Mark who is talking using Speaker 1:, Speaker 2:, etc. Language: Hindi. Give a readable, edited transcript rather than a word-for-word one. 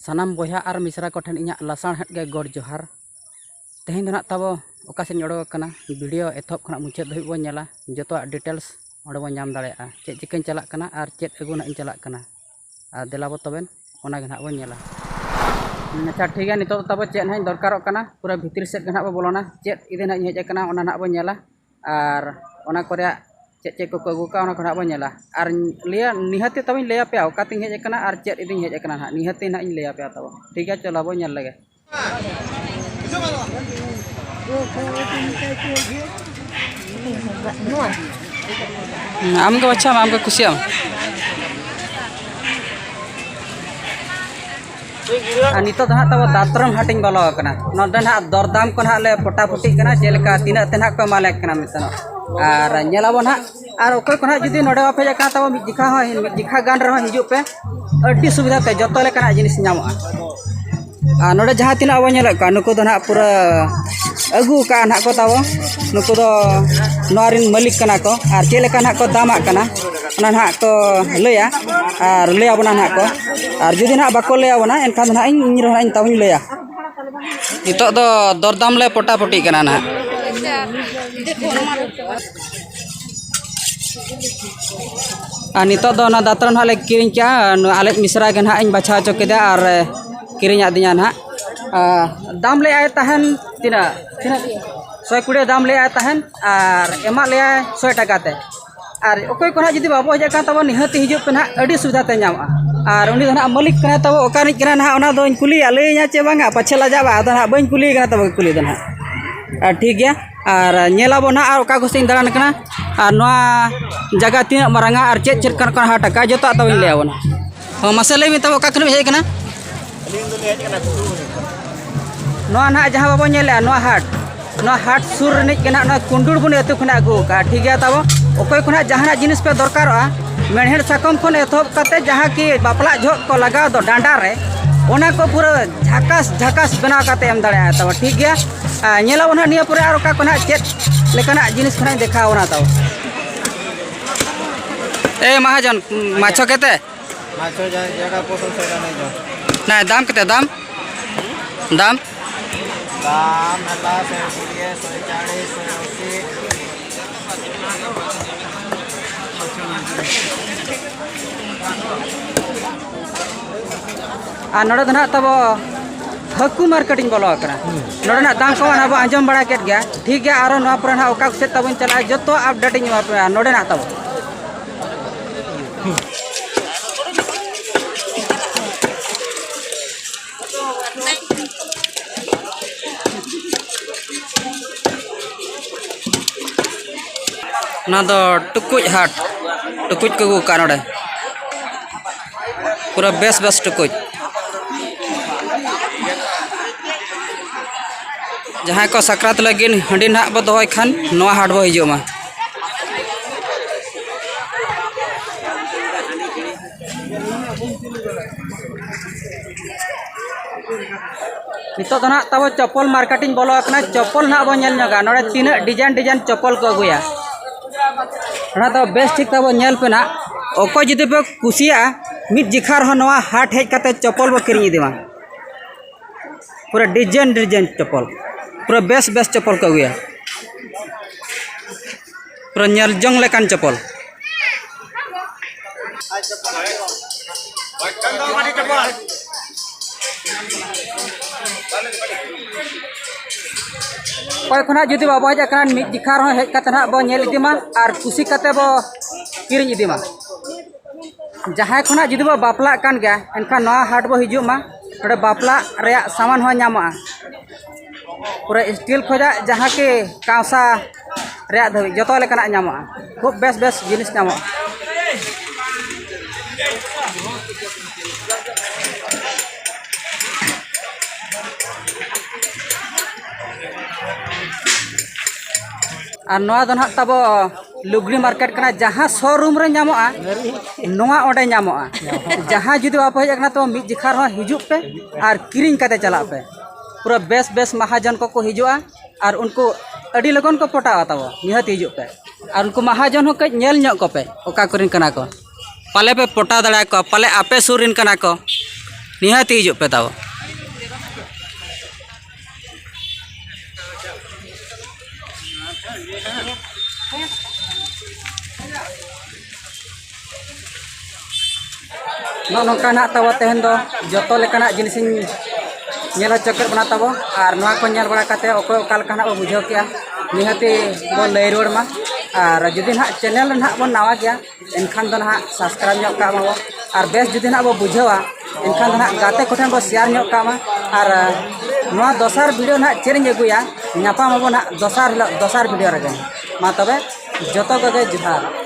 Speaker 1: सानाम बया और मिश्रा को ठेन इᱧᱟᱜ ᱞᱟᱥᱟᱲᱦᱮᱫ ᱜᱮ ᱜᱚᱰ ᱡᱚᱦᱟᱨ। तेहेᱧ ᱫᱚ ᱱᱟᱜ ᱛᱟᱵᱚ ᱚᱠᱟ ᱥᱮᱫ ᱚᱰᱚᱠ ᱟᱠᱟᱱᱟ ᱵᱷᱤᱰᱤᱭᱳ ᱮᱛᱚᱦᱚᱵ ᱠᱷᱚᱱᱟᱜ मुचाᱹᱫ ᱫᱷᱟᱹᱵᱤᱡ ᱵᱚᱱ ᱧᱮᱞᱟ ᱡᱚᱛᱚᱣᱟᱜ ᱰᱤᱴᱮᱞᱥ ᱚᱸᱰᱮ ᱵᱚᱱ ᱧᱟᱢ ᱫᱟᱲᱮᱭᱟᱜᱼᱟ। ᱪᱮᱫ ᱪᱤᱠᱟᱹᱧ ᱪᱟᱞᱟᱜ ᱠᱟᱱᱟ ᱟᱨ ᱪᱮᱫ ᱟᱹᱜᱩ ᱱᱟᱜ ᱤᱧ ᱪᱟᱞᱟᱜ ᱠᱟᱱᱟ ᱟᱨ ᱫᱮᱞᱟᱵᱚ ᱛᱚᱵᱮᱱ ᱚᱱᱟ ᱜᱮ ᱱᱟᱜ ᱵᱚᱱ ᱧᱮᱞᱟ। अच्छा ठीक है नितो तब चेक ना दरकारों कना पूरा भितर सेट ना बोलोना चेक इधर ना हेज कना ओना ना बो नेला और ओना कोरे चेक चेक को अगू का ओना को बो नेला और लिया निहते तब लिया पे ओकाती हेज कना और चेक इदिन हेज कना ना निहते ना इन लिया पे तब ठीक है चलो बो नेल लगे आम को अच्छा आम को खुशियाम नितो तो तब दातरम हाटिंग बोलो नोडे ना दरदाम को ना ले फटाफटी चेलका तीना तेना को माले और नेलाबो ना और ओके को ना जुदी नोडे पे जाका तब जिखा गान रहो हिजु पे अड्डी सुविधा ते जतो लेकना जिनिस नामो आ नोडे जहां तीना अब नेल का नुको दो ना पूरा अगू का ना को तब नुको दो नोरिन मालिक कना को और चेलका ना को दामा कना ना ना को लया और लया बना ना को और जुदी ना बाको लया बना एनखान ना इन रहा इन तब लया नितो दो दरदाम ले पटापटी कना ना और नितो दो ना दातरन हाले किरिन क्या आले मिश्रा के ना इन बचा चोकेदा और किरिन आदिया ना दाम ले आए तहन तिना तिना 120 दाम ले आए तहन और एमा ले आए 100 टका ते और ओके को ना जुदी बाबो हेज का तब निहती हिजु पे ना अडी सुविधा ते नामा और उनी ना मालिक कना तब ओकानी कना ना ओना दो कुली आलेया चे बांगा पछे लाजाबा आदो ना बन कुली कना तब कुली दो ना ठीक गया और नेलाबो ना और ओका गोसिन दारान कना और नोआ जगह तीन मारंगा और चेक चेक कना हाट का जतो तब लेयाबो ना हो मसले में तब ओका खन हेज कना नोआ ना जहां बाबो नेला नोआ हाट सुर निक कना ना कुंडुर बुन एतु खना अगु का ठीक गया तब ओके को ना जहां जिनिस पे दरकारों मेहनत साकम खन एथब कते जहां की बापला झोक को लगा दो डांडा रे ओना को पूरा झकास बना कते एम दाड़ा तब ठीक गया नेला ओना निया पूरा और का को ना चेक लेकना जिनिस खना देखा ओना तब ए महाजन माछो केते
Speaker 2: माछो जगह पोटल सेरा नहीं जो
Speaker 1: ना दाम केते दाम दाम
Speaker 2: दाम नला 120 140
Speaker 1: और नोड़े दो ना तब हकू मार्केटिंग बोलो नोड़े ना दाम को अब आंजम बड़ा के गया ठीक गया और ना पर ना ओका से तब चला जो अपडेटिंग नोड़े ना तब ना दो टुकुज हाट टुकुज को का नोड़े पूरा बेस बेस टुकुज जहाँ को सक्रात लगे हंडी ना बो दो खान नवा हाट बो हिजुमा नितो तो ना तब चप्पल मार्केटिंग बोलो चप्पल ना बो नेल नगा नोड़े तीन डिजाइन चप्पल को अगुया ना तो बेस ठीक तब नेल पे ना ओको जुदी पे कुसिया मिट जिखार हो नवा हाट हेज कते चप्पल बो किरिኝ देवा पूरा डिजाइन चप्पल पूरा बेस चप्पल को अगुया पूरा नेल जंग लेकान चप्पल कोई खना जुदी बाबो हेज कना मिट जिखार हो हेज कते ना बो नेल इदिमा और कुसी कते बो किरिኝ इदिमा जहाँ खना जुदी बो बापला कान गया एनखान नवा हाट बो हिजुमा नोडे बापला रे सामान हो नामा पूरा स्टील खोजा जहाँ के कांसा रे धबी जतो लेकना नामा खूब बेस जिनिस नामा और नवा दो ना तब लुगड़ी मार्केट कना जहाँ शोरूम रे नामोआ नवा ओडे नामोआ जहाँ जुदी आप हेज कना तो मिट जिखार हो हिजु पे और किरिኝ कते चला पे पूरा बेस महाजन को हिजुआ और उनको अड़ी लगन को पटावा तब निहत हिजु पे और उनको महाजन हो कज नेल ᱧᱚᱜ को पे ओका करिन कना को पाले पे पटा दड़ा को पाले आपे सुरिन कना को निहाती हिजुग पे ताओ नौका ना तब तेहन दो जो लेकाना जिनिस नेल चक्कर बना तब और नवा को नेल बड़ा काते अकोय ओका लेकाना बो बुझाव किया निहाती बो लय रोड मा और जुदी ना चैनल ना बो नवा गया एनखान दो ना सब्सक्राइब ᱧᱚᱜ का मा और बेस जुदी ना बो बुझावा एनखान दो ना गाते कोठन बो शेयर ᱧᱚᱜ का मा और नवा दोसार वीडियो ना चेरिंग अगुया ᱧᱟᱯᱟᱢ ᱟᱵᱚ ना दोसार वीडियो रगे मा तबे जतो गगे जुहार।